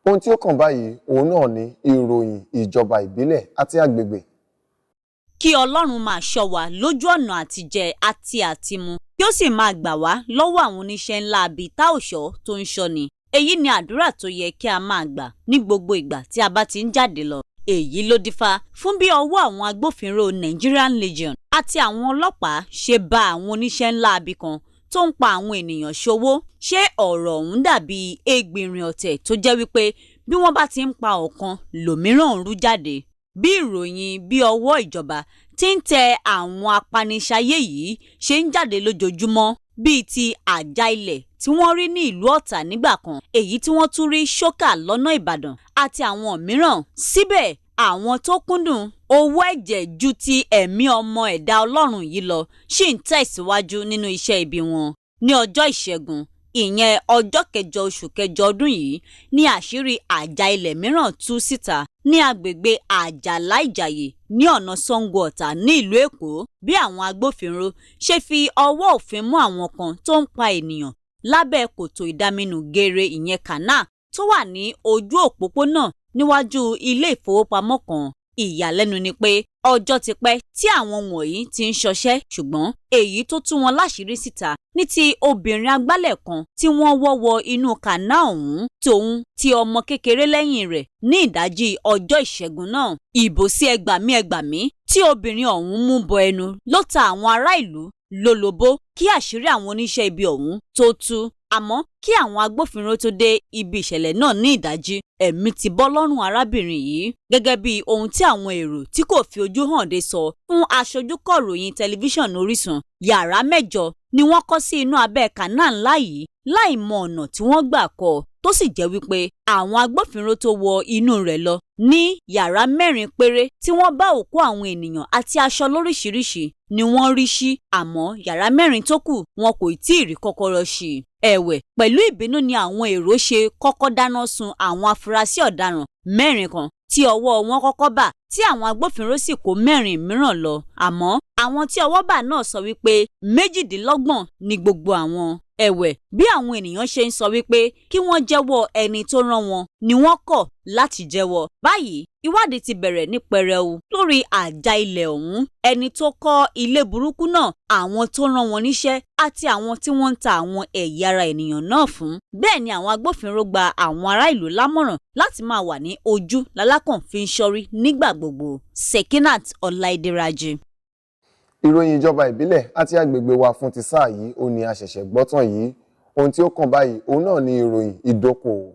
Ohun tí ó kàn báyìí òun náà ni ìròyìn ìjọba ìbílẹ̀ àti agbègbè. Kí Ọlọ́run máa ṣọ́ wa lójú ọ̀nà àtijẹ àti àtimu, kí ó sì máa gbà wá lọ́wọ́ àwọn oníṣẹ́ ńlá bíi tá òṣọ́ tó ń ṣọ́ni. Èyí ni àdúrà tó yẹ kí a máa gbà ní gbogbo ìgbà tí a bá ti ń jáde lọ. Èyí ló dífá fún bí ọwọ́ àwọn agbófinró Nigerian Legion àti àwọn ọlọ́pàá ṣe bá àwọn oníṣẹ́ ńlá abí kan tó ń pa àwọn ènìyàn ṣòwò. Ṣé ọ̀rọ̀ ọ̀hún dàbí ẹgbìnrin ọ̀tẹ̀ tó jẹ́ wípé bí wọ́n bá ti ń pa ọ̀kan lòmíràn ń rú jáde? Bí ìròyìn bí ọwọ́ ìjọba tí ń tẹ àwọn apaniṣayé yìí ṣe ń jáde lójoojúmọ́, bíi ti Ajaale tí wọ́n rí ní ìlú Ọ̀tà nígbà kan, èyí tí wọ́n tún rí soka lọ́nà Ìbàdàn àti àwọn mìíràn. Síbẹ̀ àwọn tó kúndùn owó ẹ̀jẹ̀ ju ti ẹ̀mí ọmọ ẹ̀dá Ọlọ́run yìí lọ ṣì ń tẹ̀síwájú nínú iṣẹ́ ibi wọn. Ní ọjọ́ Ìṣẹ́gun, ìyẹn ọjọ́ kẹjọ oṣù kẹjọ ọdún yìí, ní àṣírí Ajaale mìíràn tú síta ní agbègbè Àjàlá Ìjàyè ní ọ̀nà Ṣàngó Ọ̀tà ní ìlú Èkó, bí àwọn agbófinró ṣe fi ọwọ́ òfin mú àwọn kan tó ń pa ènìyàn lábẹ́ kòtò ìdaminù geere ìyẹn kànáà tó wà ní ojú òpópónà níwájú ilé ìfowópamọ́ kan. Ìyàlẹ́nu ni pé ọjọ́ ti pẹ́ tí àwọn wọ̀nyí ti ń ṣọṣẹ́, ṣùgbọ́n èyí tó tú wọn láṣìírí síta ní ti obìnrin agbálẹ̀ kan tí wọ́n wọ́ wọ inú kànáà ọ̀hún tòun ti ọmọ kékeré lẹ́yìn rẹ̀ ní ìdájí ọjọ́ Ìṣẹ́gun náà. Ìbò sí ẹgbàmí tí obìnrin ọ̀hún mú bọ ẹnu ló ta àwọn ará ìlú lólobó kí àṣírí àwọn oníṣẹ́ ibi ọ̀hún tó tú. Àmọ́ kí àwọn agbófinró tó dé ibi ìṣẹ̀lẹ̀ náà ní ìdájí, ẹ̀mí ti bọ́ lọ́rùn arábìnrin yìí, gẹ́gẹ́ bí ohun tí àwọn èrò tí kò fi ojú hàn dé sọ fún aṣojúkọ̀ròyìn tẹlifíṣàn Orísun. Yàrá 8 ni wọ́n kọ́ sí inú abẹ́ kànáà ńlá yìí láì mọ ọ̀nà tí wọ́n gbà kọ́, tó sì jẹ́ wípé àwọn agbófinró tó wọ inú rẹ̀ lọ ní yàrá 4 péré tí wọ́n bá òkú àwọn ènìyàn àti aṣọ lóríṣiríṣi ni wọ́n rí sí, àmọ́ yàrá 4 tó kù wọn kò tí ì rí kọ́kọ́rọ́ sí. Ẹ̀wẹ̀, pẹ̀lú ìbínú ni àwọn èrò ṣe kọ́kọ́ dáná sun àwọn afurasí ọ̀daràn 4 kan tí ọwọ́ wọn kọ́kọ́ bà, tí àwọn agbófinró sì kó 4 mìíràn lọ. Àmọ́ àwọn tí ọwọ́ bà náà sọ wípé 28 ni gbogbo àwọn. Ẹ̀wẹ̀, bí àwọn ènìyàn ṣe ń sọ wípé kí wọ́n jẹ́wọ́ ẹni tó rán wọn ni wọ́n kọ̀ láti jẹ́wọ́. Báyìí ìwádìí ti bẹ̀rẹ̀ ní pẹrẹu lórí Ajaale ọ̀hún, ẹni tó kọ́ ilé burúkú náà, àwọn tó rán wọn níṣẹ́ àti àwọn tí wọ́n ń ta àwọn ẹ̀yà ara ènìyàn náà fún. Bẹ́ẹ̀ ni àwọn agbófinró gba àwọn ará ìlú lámọ̀ràn láti máa wà ní ojú lálákàn fi ń ṣọ́rí nígbà gbogbo. Sekinat Ọláìdíraji. Ìròyìn ìjọba ìbílẹ̀ àti agbègbè wa fún ti sáà yìí ó ní a ṣẹ̀ṣẹ̀ gbọ́ tán yìí. Ohun tí ó kàn báyìí òun náà ni ìròyìn ìdókòwò.